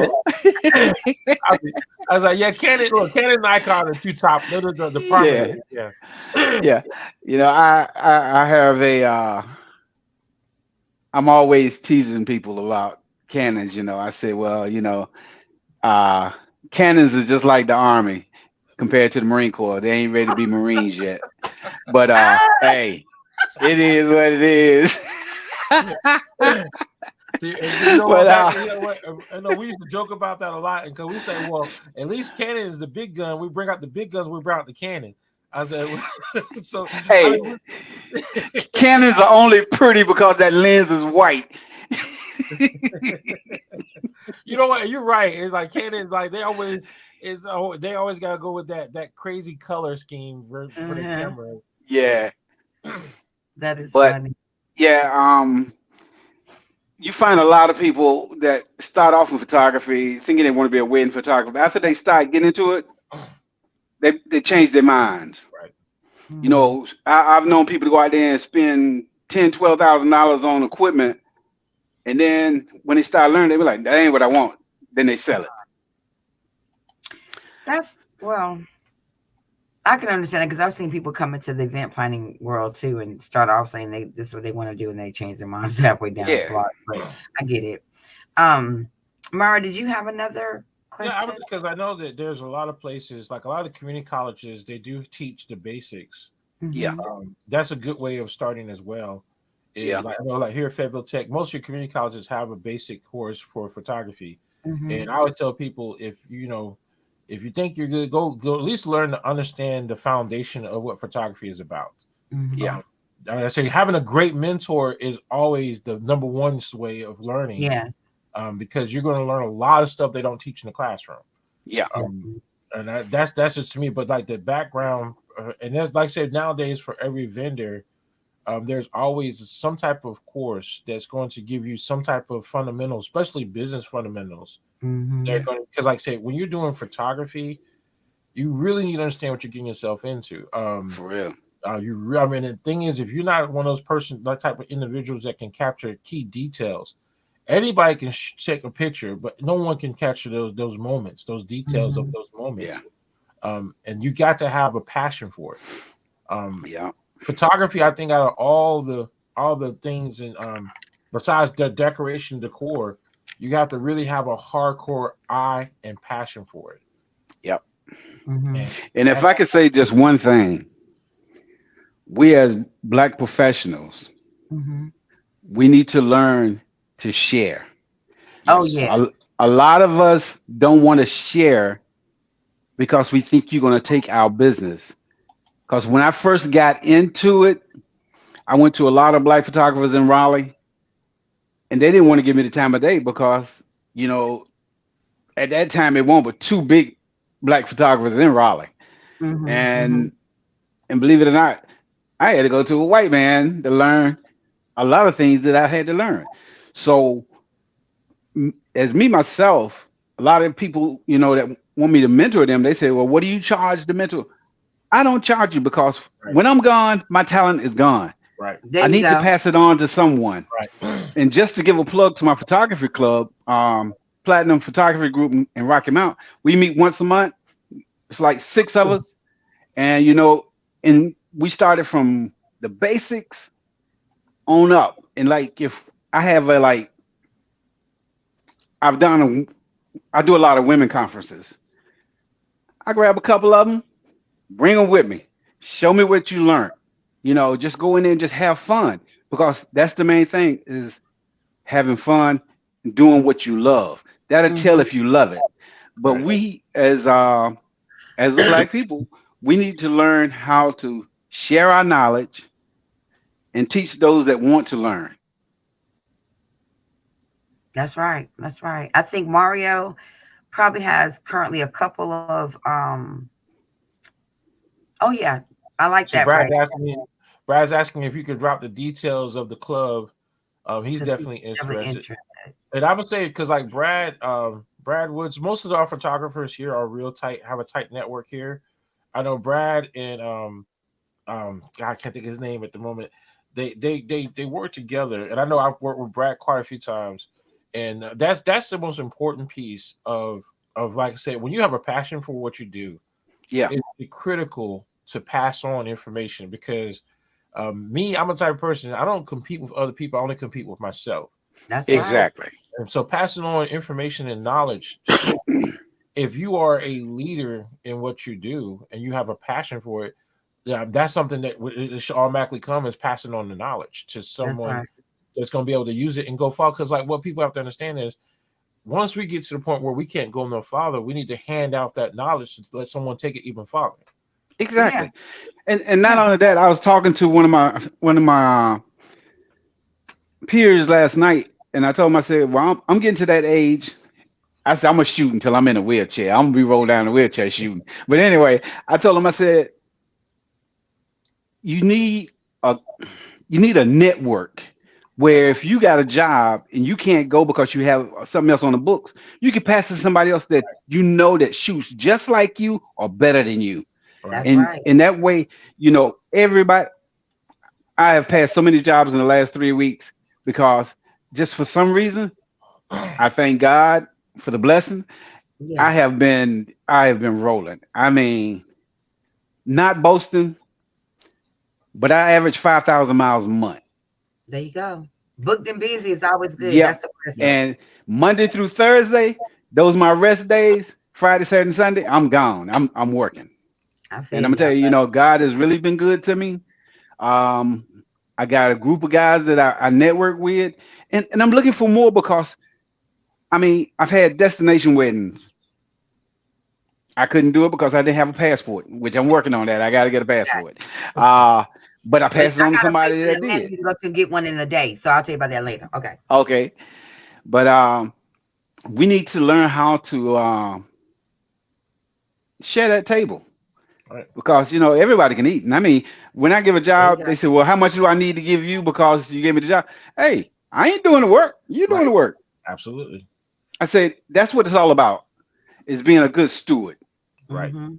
was, I was like, yeah, Canon and Nikon are two top. They're the Yeah, primary. Yeah. yeah. I have a I'm always teasing people about cannons. I say, well, uh, cannons is just like the army compared to the Marine Corps. They ain't ready to be Marines yet. But Ah! hey, it is what it is. See, you know what? but You know what? I know we used to joke about that a lot, and because we say, well, at least Canon is the big gun. We bring out the big guns. We bring out the Canon. I said, so I hey, mean, cannons are only pretty because that lens is white. you know what? You're right. It's like Canon's like they always got to go with that crazy color scheme for the Uh-huh. camera. Yeah, That is but funny. yeah, you find a lot of people that start off in photography thinking they want to be a wedding photographer. After they start getting into it, they change their minds. Right. Mm. I've known people to go out there and spend $10,000, $12,000 on equipment, and then when they start learning, they be like, "That ain't what I want." Then they sell it. That's well, I can understand it because I've seen people come into the event planning world too and start off saying this is what they want to do and they change their minds halfway down the Yeah. block. But I get it. Um, Mara, did you have another Yeah, I was question? because I know that there's a lot of places, like a lot of community colleges, they do teach the basics. Yeah. Mm-hmm. That's a good way of starting as well. Is Yeah. like I know, like here at Fayetteville Tech, most of your community colleges have a basic course for photography, Mm-hmm. and I always tell people if you think you're good, go at least learn to understand the foundation of what photography is about. Mm-hmm. Yeah. Um, I say having a great mentor is always the number one way of learning, Yeah. because you're going to learn a lot of stuff they don't teach in the classroom. Yeah. Um, and that's just to me. But like the background, and that's like I said, nowadays for every vendor, there's always some type of course that's going to give you some type of fundamentals, especially business fundamentals. They're Mm-hmm. going because, like I said, when you're doing photography, you really need to understand what you're getting yourself into. For real. I mean, the thing is, if you're not one of those that type of individuals that can capture key details, anybody can take a picture, but no one can capture those moments, those details of Mm-hmm. those Yeah. moments. And you got to have a passion for it. Um, Yeah. Photography, I think, out of all the things, and besides the decoration decor, you have to really have a hardcore eye and passion for it. Yep. Mm-hmm. And And if that, I could say just one thing, we as black professionals, Mm-hmm. we need to learn to share. Oh yes, yes. A, a lot of us don't want to share because we think you're going to take our business. Because when I first got into it, I went to a lot of black photographers in Raleigh, and they didn't want to give me the time of day because, you know, at that time it won't but two big black photographers in Raleigh. Mm-hmm. Mm-hmm. And believe it or not, I had to go to a white man to learn a lot of things that I had to learn. So as me myself, a lot of people, that want me to mentor them, they say, "Well, what do you charge the mentor?" I don't charge you because right, when I'm gone, my talent is gone. right, There I you need to go. pass it on to someone. right. And just to give a plug to my photography club, Platinum Photography Group in Rocky Mount, we meet once a month. It's like six of us, and and we started from the basics on up. And like if I have a like, I've done I do a lot of women conferences. I grab a couple of them, bring them with me, show me what you learned. Just go in there and just have fun because that's the main thing is having fun, doing what you love. That'll tell Mm-hmm. if you love it. But Right. we as a black people, we need to learn how to share our knowledge and teach those that want to learn. That's right. That's right. I think Mario probably has currently a couple of oh yeah. I like See, that, Brad. Brad's asking if you could drop the details of the club. He's Because he's definitely definitely interested. interested. And I would say because like Brad Woods, most of our photographers here are real tight, have a tight network here. I know Brad and God, I can't think of his name at the moment. They work together, and I know I've worked with Brad quite a few times, and that's the most important piece of like I said, when you have a passion for what you do, Yeah, it's critical to pass on information because me, I'm a type of person. I don't compete with other people. I only compete with myself. That's And right. so, exactly. and so passing on information and knowledge if you are a leader in what you do and you have a passion for it, yeah, that's something that it should automatically come as passing on the knowledge to That's someone right. that's going to be able to use it and go far. Because like what people have to understand is once we get to the point where we can't go no farther, we need to hand out that knowledge to let someone take it even farther. Yeah. Exactly. And not Yeah. only that, I was talking to one of my peers last night, and I told him, I said, "Well, I'm getting to that age." I said, "I'm gonna shoot until I'm in a wheelchair. I'm gonna be rolled down in a wheelchair shooting." But anyway, I told him, I said, "You need a network where if you got a job and you can't go because you have something else on the books, you can pass to somebody else that that shoots just like you or better than you. Right. That's And right. in that way, everybody. I have passed so many jobs in the last 3 weeks because just for some reason, I thank God for the blessing. Yeah. I have been rolling. I mean, not boasting, but I average 5,000 miles a month. There you go. Booked and busy is always good. Yep. That's the blessing. Yep. And Monday through Thursday, those my rest days. Friday, Saturday, and Sunday, I'm gone. I'm working. I And feel I'm gonna you. tell you, God has really been good to me. Um, I got a group of guys that I network with, and I'm looking for more because I mean I've had destination weddings. I couldn't do it because I didn't have a passport, which I'm working on that. I got to get a passport. Uh, but I But passed it I on to got a place somebody in that Atlanta did. you can go to and get one in a day. So I'll tell you about that later. Okay. Okay, but we need to learn how to share that table. Right. because everybody can eat. And I mean, when I give a There you job, go. they say, "Well, how much do I need to give you because you gave me the job?" Hey, I ain't doing the work. You doing the Right. work. Absolutely. I said that's what it's all about. Is being a good steward. Right. Mm-hmm.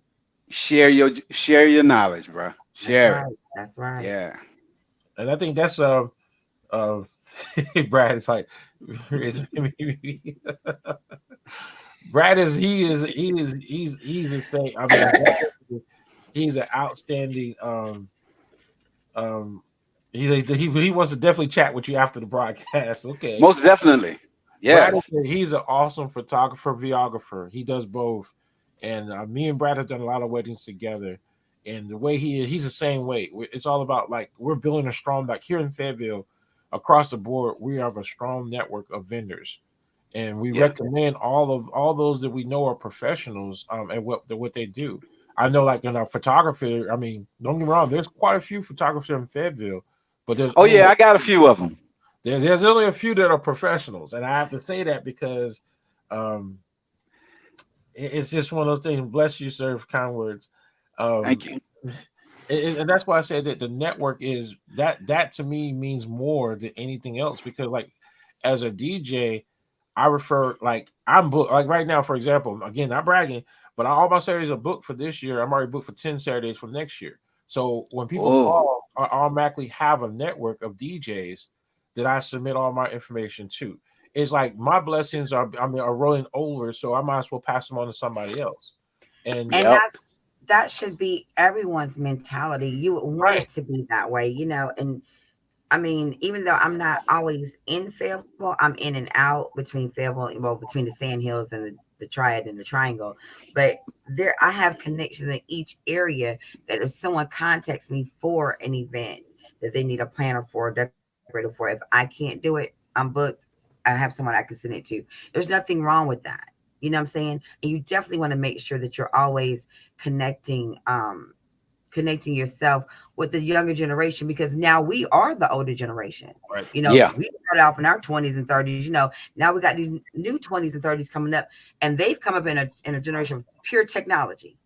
Share your knowledge, bro. That's Share it. right. That's right. Yeah. And I think that's uh Brad is like Brad is he's insane. I mean, he's an outstanding um he wants to definitely chat with you after the broadcast. Okay. Most definitely. Brad Yes. he's an awesome photographer, videographer. He does both. And me and Brad have done a lot of weddings together. And the way he's the same way. It's all about like we're building a strong, like here in Fayetteville, across the board, we have a strong network of vendors, and we Yeah. recommend all those that we know are professionals and what they do. I know, like in our photography. I mean, don't get me wrong. There's quite a few photographers in Fayetteville, but Oh yeah, I got a few of them. there's only a few that are professionals, and I have to say that because um, it's just one of those things. Bless you, sir, for kind words. Thank Um, you. and that's why I said that the network is that to me means more than anything else because like as a DJ, I refer like I'm booked like right now, for example, again, not bragging, but all my Saturdays are booked for this year. I'm already booked for 10 Saturdays for next year. So when people Oh, call, I automatically have a network of DJs that I submit all my information to. It's like my blessings are rolling over, so I might as well pass them on to somebody else. And And yep. that should be everyone's mentality. You would want right, it to be that way, and I mean, even though I'm not always in Fayetteville, I'm in and out between Fayetteville, well, between the Sand Hills and the Triad and the Triangle. But there, I have connections in each area that if someone contacts me for an event that they need a planner for, a decorator for, if I can't do it, I'm booked. I have someone I can send it to. There's nothing wrong with that. You know what I'm saying? And you definitely want to make sure that you're always connecting connecting yourself with the younger generation because now we are the older generation. right, Yeah. We started off in our 20s and 30s. Now we got these new 20s and 30s coming up, and they've come up in a generation of pure technology.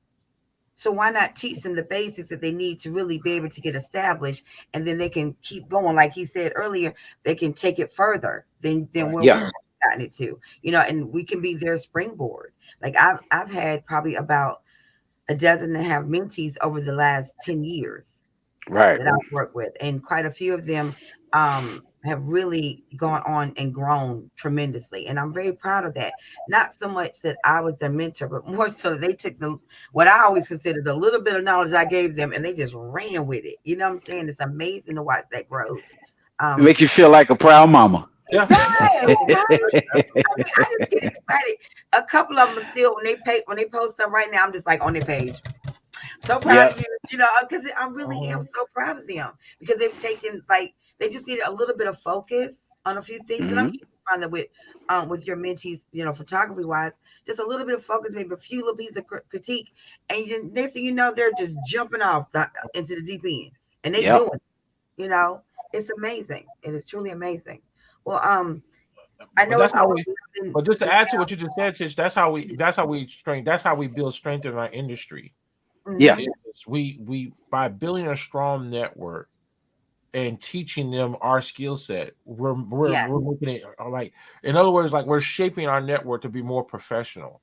So why not teach them the basics that they need to really be able to get established, and then they can keep going. Like he said earlier, they can take it further than right, where Yeah. we've gotten it to. And we can be their springboard. Like I've had probably about a dozen and a half mentees over the last 10 years Right. that I've worked with, and quite a few of them have really gone on and grown tremendously. And I'm very proud of that. Not so much that I was their mentor, but more so that they took what I always considered the little bit of knowledge I gave them and they just ran with it. You know what I'm saying? It's amazing to watch that growth. It Um, make you feel like a proud mama. it yeah, does, absolutely, right? right, I mean, I just get excited. A couple of them are still when they post stuff right now, I'm just like on their page. So proud of Yep. you, because I really am uh-huh, so proud of them because they've taken they just need a little bit of focus on a few things, and I'm Hmm. sure you find that with your mentees, photography wise, just a little bit of focus, maybe a few little pieces of critique, and next thing you know, they're just jumping off into the deep end, and they Yep. doing it. It's amazing. It is truly amazing. Well, I but know that's it's how always we. nothing. But just to add to what you just said, Tish, that's how we build strength in our industry. Yeah. Mm-hmm. Is we by building a strong network and teaching them our skill set, we're Yes. making it like in other words, like we're shaping our network to be more professional.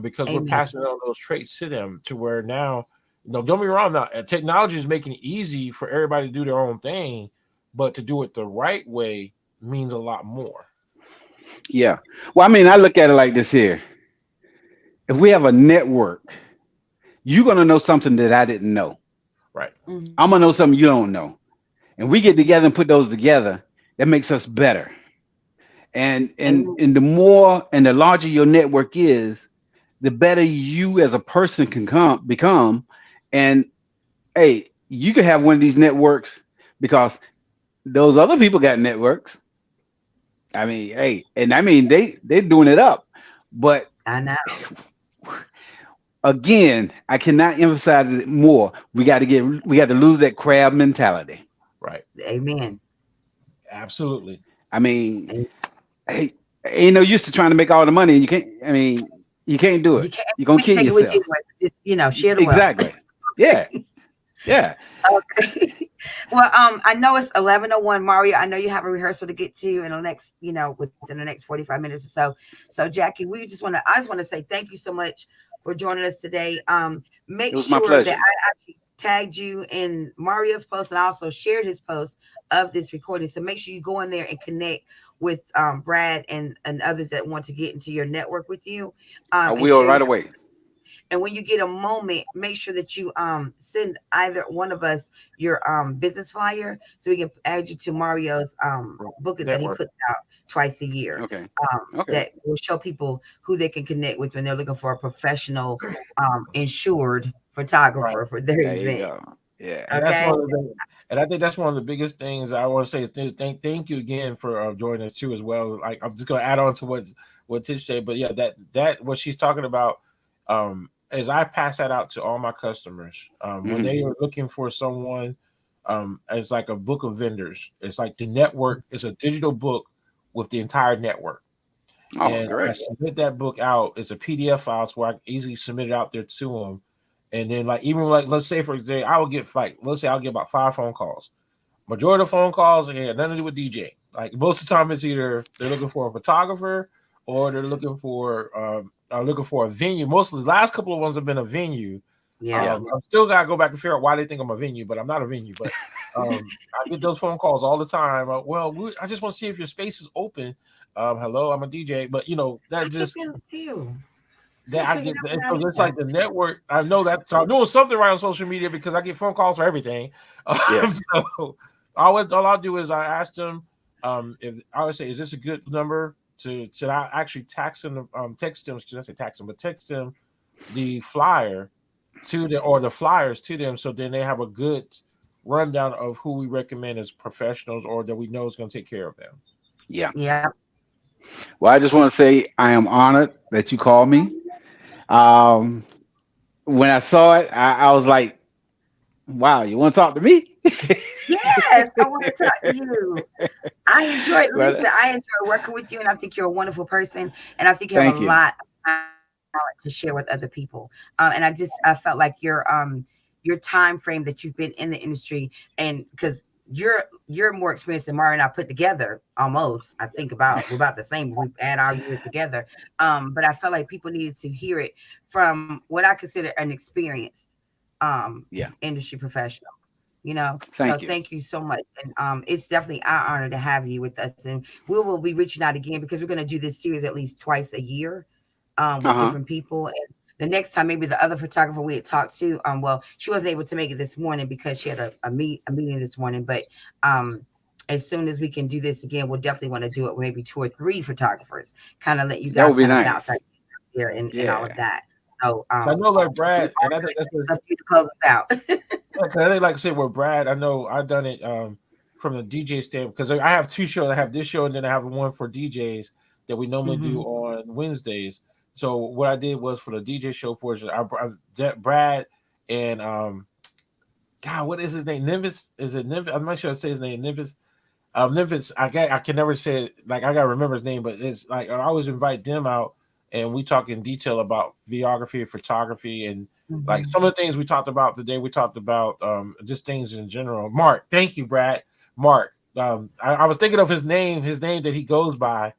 Because we're Amen. passing on those traits to them to where now, don't be wrong. Now, technology is making it easy for everybody to do their own thing, but to do it the right way means a lot more. Yeah. Well, I mean, I look at it like this here. If we have a network, you're gonna know something that I didn't know. Right. Mm-hmm. I'm gonna know something you don't know. And we get together and put those together, that makes us better. And and Amen. and the more and the larger your network is, the better you as a person can become. And hey, you can have one of these networks because those other people got networks. I mean, hey, and I mean they're doing it up. But I know. again, I cannot emphasize it more. We got to lose that crab mentality. Right. Amen. Absolutely. I mean, hey, ain't no use to trying to make all the money and you can't. I mean, you can't do You it. You're gonna can't kill take it with you yourself. anyway. Just share the wealth. Exactly. Yeah, yeah. Okay. Well, I know it's 11:01, Mario. I know you have a rehearsal to get to in the next, within the next 45 minutes or so. So, Jackie, I just want to say thank you so much for joining us today. Make It was my sure that pleasure. I actually tagged you in Mario's post and I also shared his post of this recording. So make sure you go in there and connect with Brad and others that want to get into your network with you, I and will share right your. away. And when you get a moment, make sure that you send either one of us your business flyer so we can add you to Mario's bookings that he Network. puts out twice a year. Okay. Okay. That will show people who they can connect with when they're looking for a professional insured Right. photographer for their There you event. go. Yeah. And that's Okay. one of the and I think that's one of the biggest things I want to say. Thank you again for joining us too as well. Like I'm just going to add on to what Tish said, but yeah, that what she's talking about is I pass that out to all my customers when Hmm. they are looking for someone as like a book of vendors. It's like the network is a digital book with the entire network, Oh, and I great. submit that book out. It's a PDF file, so I can easily submit it out there to them. And then, like, even like, let's say for example, I will get like, let's say I'll get about 5 phone calls. Majority of the phone calls ain't got nothing to do with DJ. Like most of the time, it's either they're looking for a photographer or they're looking for a venue. Most of the last couple of ones have been a venue. Yeah. Yeah. I'm still gotta go back and figure out why they think I'm a venue, but I'm not a venue. But I get those phone calls all the time. I just want to see if your space is open. Hello, I'm a DJ, but I that get just those too. I that I figured get. that And one so out it's either. like the network. I know that. So I'm doing something right on social media because I get phone calls for everything. Yeah. So all I'll do is I ask them if I would say, is this a good number to I actually text them, should I say text them, but text them the flyer to the or the flyers to them, so then they have a good rundown of who we recommend as professionals or that we know is going to take care of them. Yeah. Yeah. Well, I just want to say I am honored that you called me. Um, when I saw it, I was like, wow, you want to talk to me? Yes, I want to talk to you. Well, I enjoy working with you, and I think you're a wonderful person, and I think you have a thank you. lot of talent to share with other people. I felt like your time frame that you've been in the industry, and because you're more experienced than Mario and I put together, almost. I think we're about the same. We add our years together, but I felt like people needed to hear it from what I consider an experienced Yeah. industry professional. So Thank you. thank you so much. And it's definitely our honor to have you with us. And we will be reaching out again because we're going to do this series at least twice a year Uh with huh. different people. And the next time, maybe the other photographer we had talked to, well, she wasn't able to make it this morning because she had a meeting this morning. But um, as soon as we can do this again, we'll definitely want to do it with maybe two or three photogrophers, kind of let you That guys would be kind of bounce nice. out here and all of Yeah. that. So So I know like we Brad, are and I think that's what up to close us out. yeah, 'cause I think, like I said, with Brad, I know I've done it from the DJ stand because I have two shows. I have this show and then I have one for DJs that we normally do Hmm. on Wednesdays. So what I did was for the DJ show portion, Brad and God, what is his name? Nimbus? Is it Nimbus? I'm not sure I say his name. Nimbus. Memphis, I can never say it, like I gotta remember his name, but it's like I always invite them out and we talk in detail about videography, photography, and like Hmm. some of the things we talked about today. We talked about just things in general. Mark, thank you, Brad. Mark, I was thinking of his name that he goes by,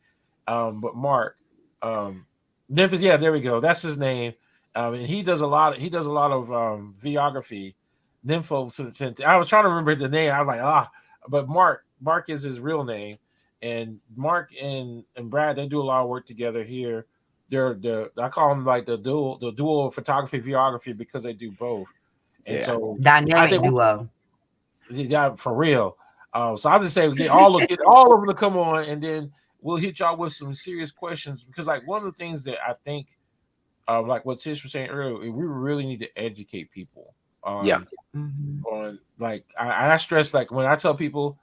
but Mark, um, Memphis. Yeah, there we go. That's his name. And he does a lot of videography. Nympho. I was trying to remember the name. I was like, but Mark is his real name, and Mark and Brad they do a lot of work together here. They're the I call them like the dual photography videography because they do both, and Yeah. so I Dynamic think duo. yeah for real. So I just say get all of them to come on, and then we'll hit y'all with some serious questions because like one of the things that I think like what Tish was saying earlier, we really need to educate people Yeah. Hmm. on like I stress like when I tell people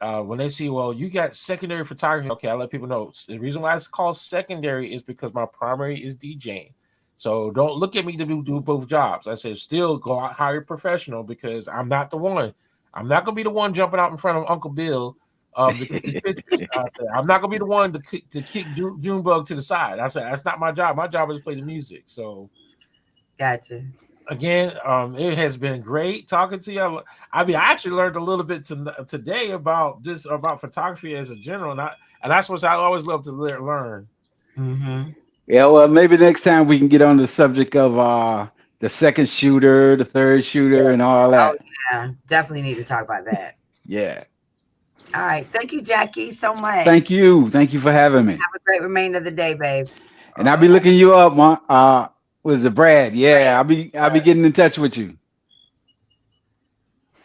when they see, well, you got secondary photography. Okay, I let people know the reason why it's called secondary is because my primary is DJing. So don't look at me to do both jobs. I said, still go out hire a professional because I'm not the one. I'm not gonna be the one jumping out in front of Uncle Bill to get these pictures out there. I'm not gonna be the one to kick Junebug to the side. I said that's not my job. My job is to play the music. So Gotcha. again, it has been great talking to you. I mean, I actually learned a little bit today about this, about photography as a general, and that's what I always love to learn. Mm-hmm. Yeah, well, maybe next time we can get on the subject of the second shooter, the third shooter, and all Oh that. yeah, definitely need to talk about that. Yeah. All right, thank you, Jackie, so much. Thank you. Thank you for having me. Have a great remainder of the day, babe. And All I'll be right, looking you up, was the Brad. Yeah, Brad. I'll be getting in touch with you.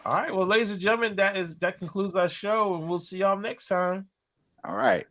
all right. Well, ladies and gentlemen, that concludes our show, and we'll see y'all next time. All right.